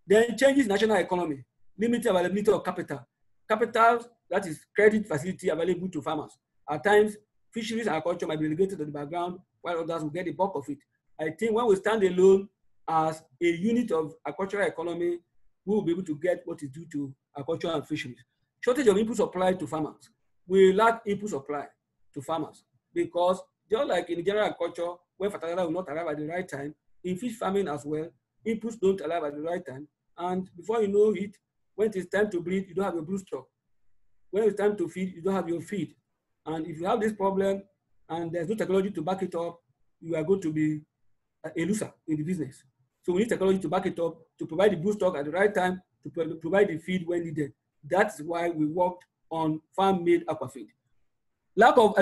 Then changes national economy, limited availability of capital. Capital, that is credit facility available to farmers. At times, fisheries and agriculture might be relegated to the background, while others will get the bulk of it. I think when we stand alone as a unit of agricultural economy, we will be able to get what is due to agriculture and fisheries. Shortage of input supply to farmers. We lack input supply to farmers because just like in general agriculture, where fertilizer will not arrive at the right time, in fish farming as well, inputs don't arrive at the right time. And before you know it, when it is time to breed, you don't have your brood stock. When it's time to feed, you don't have your feed. And if you have this problem and there's no technology to back it up, you are going to be a loser in the business. So we need technology to back it up, to provide the brood stock at the right time, to provide the feed when needed. That's why we worked on farm-made aquafeed. Lack of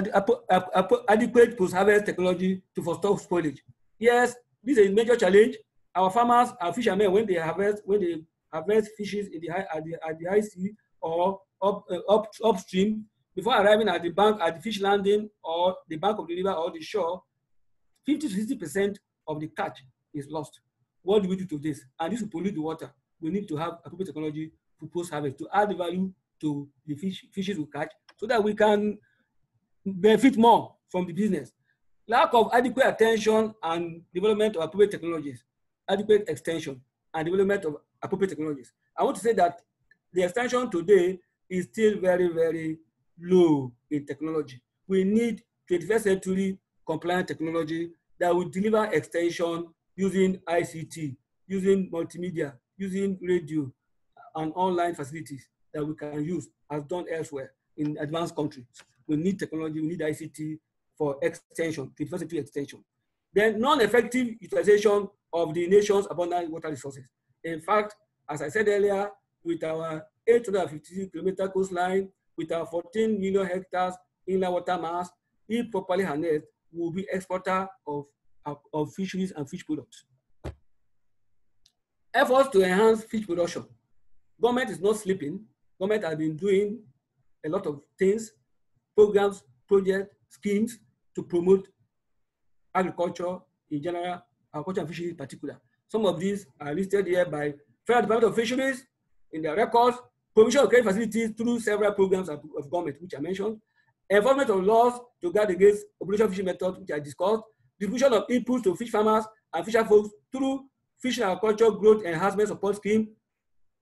adequate post-harvest technology to forestall spoilage. Yes, this is a major challenge our farmers, our fishermen, when they harvest fishes in at the high sea or upstream, before arriving at the bank, at the fish landing or the bank of the river or the shore, 50 to 60% of the catch is lost. What do we do to this? And this will pollute the water. We need to have appropriate technology to post-harvest to add value to the fishes we catch so that we can benefit more from the business. Lack of adequate attention and development of appropriate technologies, adequate extension and development of appropriate technologies. I want to say that the extension today is still very, very low in technology. We need 21st century compliant technology that will deliver extension using ICT, using multimedia, using radio and online facilities that we can use as done elsewhere in advanced countries. We need technology, we need ICT for extension, 21st century extension. Then non-effective utilization of the nation's abundant water resources. In fact, as I said earlier, with our 850-kilometer coastline, with our 14 million hectares inland water mass, if properly harnessed, will be exporter of fisheries and fish products. Efforts to enhance fish production. Government is not sleeping. Government has been doing a lot of things, programs, projects, schemes to promote agriculture in general, agriculture and fisheries in particular. Some of these are listed here by Federal Department of Fisheries in their records, provision of credit facilities through several programs of government, which I mentioned, enforcement of laws to guard against operational fishing methods, which I discussed, distribution of inputs to fish farmers and fisher folks through fish and aquaculture growth enhancement support scheme,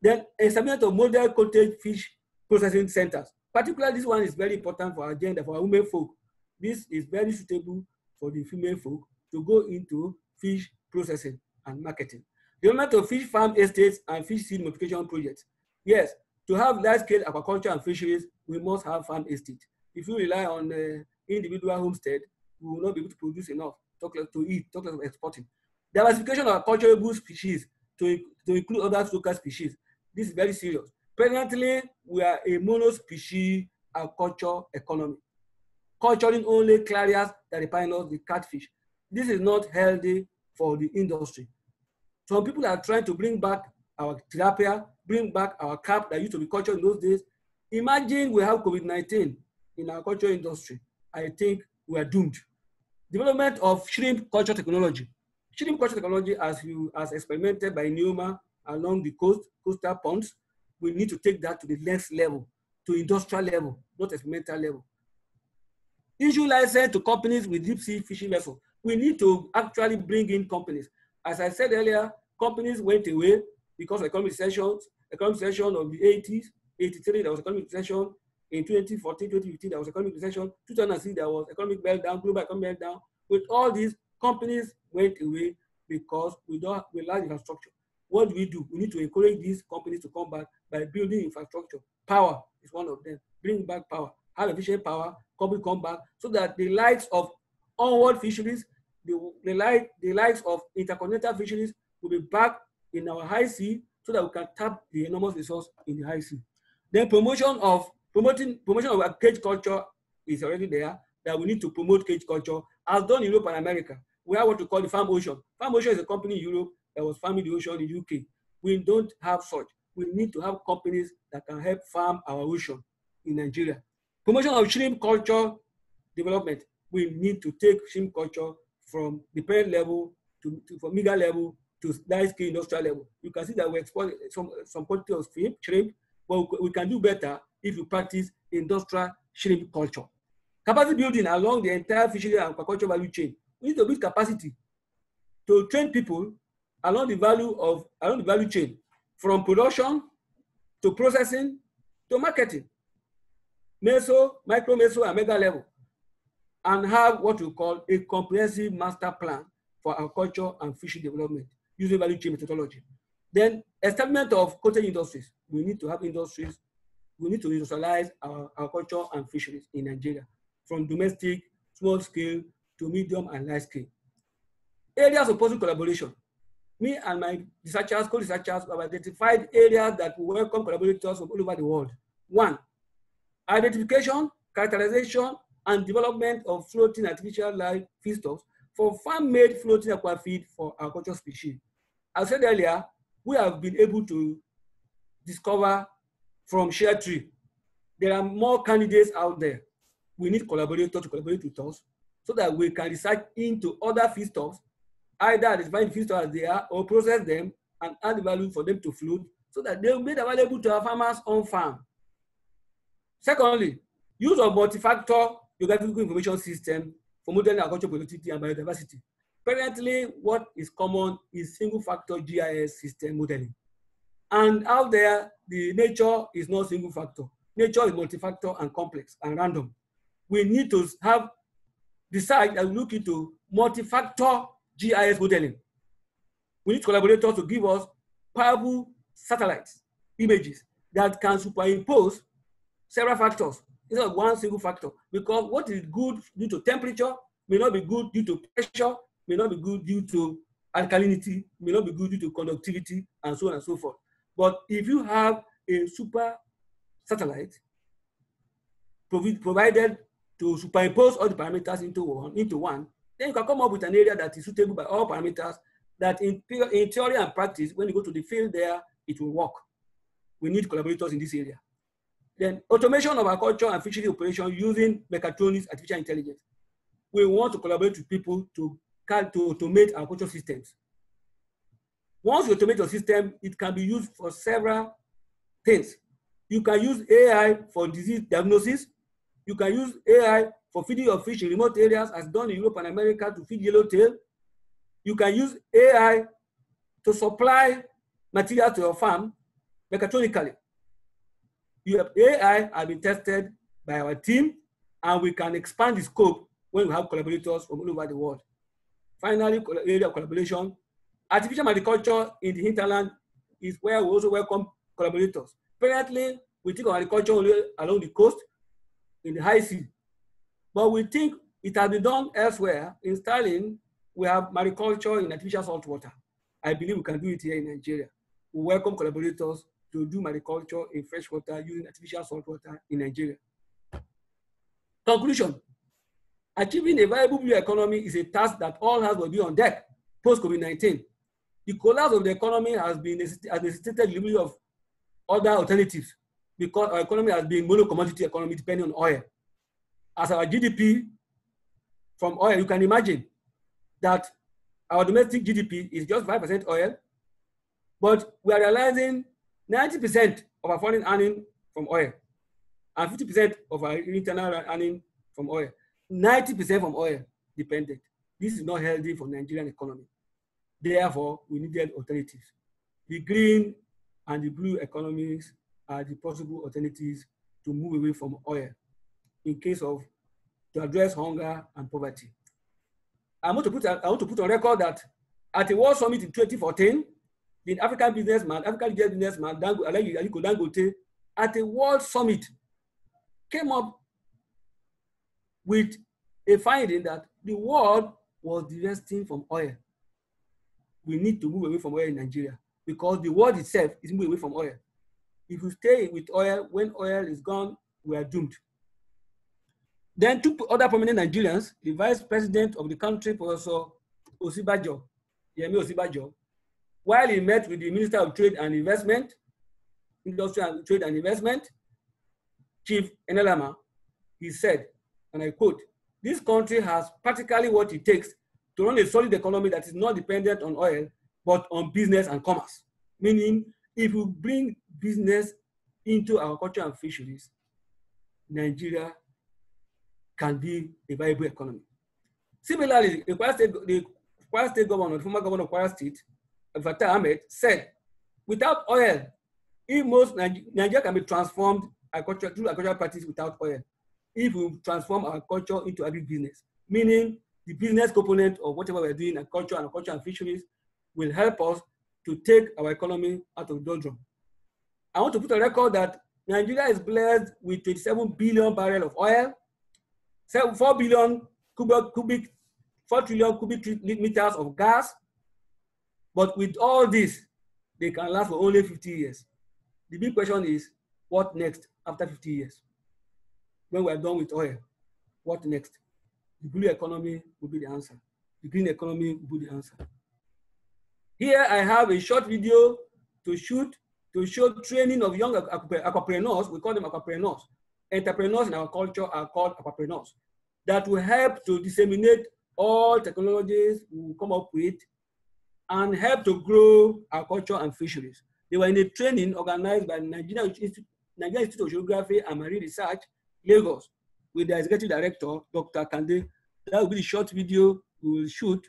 then establishment of model cottage fish processing centers. Particularly, this one is very important for our agenda, for our women folk. This is very suitable for the female folk to go into fish processing and marketing. Development of fish farm estates and fish seed multiplication projects. Yes, to have large-scale aquaculture and fisheries, we must have farm estate. If you rely on individual homestead, we will not be able to produce enough, talk less to eat, talk less of exporting. Diversification of culturable species to include other local species. This is very serious. Presently, we are a mono-species aquaculture economy, culturing only clarias that depend on the catfish. This is not healthy for the industry. Some people are trying to bring back our tilapia, bring back our carp that used to be cultured in those days. Imagine we have COVID-19 in our culture industry. I think we are doomed. Development of shrimp culture technology. Shrimp culture technology, as experimented by Neoma along the coastal ponds, we need to take that to the next level, to industrial level, not experimental level. Issue license to companies with deep sea fishing vessels. We need to actually bring in companies. As I said earlier, companies went away because of economic recession of the 80s, 83, there was economic recession. In 2014, 2015, there was economic recession. 2006, there was economic meltdown, global economic meltdown. With all these, companies went away because we lack infrastructure. What do? We need to encourage these companies to come back by building infrastructure. Power is one of them. Bring back power. Have efficient power. Companies come back so that the likes of onward fisheries, the likes of intercontinental fisheries will be back in our high sea so that we can tap the enormous resource in the high sea. Then promotion of cage culture is already there, that we need to promote cage culture as done in Europe and America. We have what we call the Farm Ocean. Farm Ocean is a company in Europe that was farming the ocean in the UK. We don't have such. We need to have companies that can help farm our ocean in Nigeria. Promotion of shrimp culture development. We need to take shrimp culture from the parent level from meager level to large-scale industrial level. You can see that we export some quantity of shrimp, but we can do better if you practice industrial shrimp culture. Capacity building along the entire fishery and aquaculture value chain. We need to build capacity to train people along the value chain, from production to processing to marketing, meso, micro, meso, and mega level, and have what we call a comprehensive master plan for aquaculture and fishery development using value chain methodology. Then establishment of cottage industries. We need to have industries. We need to industrialize our aquaculture and fisheries in Nigeria, from domestic, small scale to medium and large scale. Areas of possible collaboration. Me and my researchers, co-researchers, have identified areas that will welcome collaborators from all over the world. One, identification, characterization, and development of floating artificial life feedstocks for farm-made floating aquafeed for aquaculture species. I said earlier, we have been able to discover from share tree. There are more candidates out there. We need collaborators to collaborate with us so that we can research into other feedstocks, either identify the feedstocks as they are or process them and add the value for them to float so that they will be available to our farmers on farm. Secondly, use of multi-factor geographical information system for modeling agricultural productivity and biodiversity. Currently, what is common is single-factor G.I.S system modeling. And out there, the nature is not single-factor. Nature is multi-factor and complex and random. We need to decide and look into multi-factor G.I.S modeling. We need collaborators to give us powerful satellites images that can superimpose several factors instead of one single factor, because what is good due to temperature may not be good due to pressure, may not be good due to alkalinity, may not be good due to conductivity, and so on and so forth. But if you have a super satellite provided to superimpose all the parameters into one, then you can come up with an area that is suitable by all parameters that in theory and practice, when you go to the field there, it will work. We need collaborators in this area. Then automation of agriculture and fishery operation using mechatronics, artificial intelligence. We want to collaborate with people to automate agricultural systems. Once you automate your system, it can be used for several things. You can use AI for disease diagnosis. You can use AI for feeding your fish in remote areas, as done in Europe and America to feed yellowtail. You can use AI to supply material to your farm mechatronically. AI has been tested by our team, and we can expand the scope when we have collaborators from all over the world. Finally, area of collaboration. Artificial agriculture in the hinterland is where we also welcome collaborators. Currently, we think of agriculture only along the coast, in the high sea. But we think it has been done elsewhere. In Stirling, we have mariculture in artificial saltwater. I believe we can do it here in Nigeria. We welcome collaborators to do mariculture in freshwater using artificial saltwater in Nigeria. Conclusion. Achieving a viable blue economy is a task that all hands will be on deck post-COVID-19. The collapse of the economy has necessitated delivery of other alternatives because our economy has been mono-commodity economy depending on oil. As our GDP from oil, you can imagine that our domestic GDP is just 5% oil, but we are realizing 90% of our foreign earning from oil and 50% of our internal earning from oil. 90% from oil dependent. This is not healthy for Nigerian economy. Therefore, we needed alternatives. The green and the blue economies are the possible alternatives to move away from oil in case of to address hunger and poverty. I want to put on record that at the World Summit in 2014, the African businessman, African businessman, Aliko Dangote, at the World Summit, came up with a finding that the world was divesting from oil. We need to move away from oil in Nigeria because the world itself is moving away from oil. If we stay with oil, when oil is gone, we are doomed. Then two other prominent Nigerians, the vice president of the country, Professor Osibajo, Yemi Osibajo, while he met with the Minister of Trade and Investment, Industry and Trade and Investment, Chief Enelama, he said, and I quote, "This country has practically what it takes to run a solid economy that is not dependent on oil, but on business and commerce." Meaning, if you bring business into agriculture and fisheries, Nigeria can be a viable economy. Similarly, the Kwara State governor, the former governor of Kwara State, Fattah Ahmed, said, without oil, if most Nigeria can be transformed through agricultural practice without oil, if we transform our culture into agribusiness, meaning the business component of whatever we're doing, agriculture and fisheries, will help us to take our economy out of doldrum. I want to put on record that Nigeria is blessed with 27 billion barrels of oil, 4 trillion cubic meters of gas, but with all this, they can last for only 50 years. The big question is, what next after 50 years? When we are done with oil, what next? The blue economy will be the answer. The green economy will be the answer. Here I have a short video to shoot to show training of young aquapreneurs. We call them aquapreneurs. Entrepreneurs in our culture are called aquapreneurs. That will help to disseminate all technologies we will come up with and help to grow our culture and fisheries. They were in a training organized by Nigerian Institute of Geography and Marine Research, Lagos, with the executive director, Dr. Kande. That will be the short video we will shoot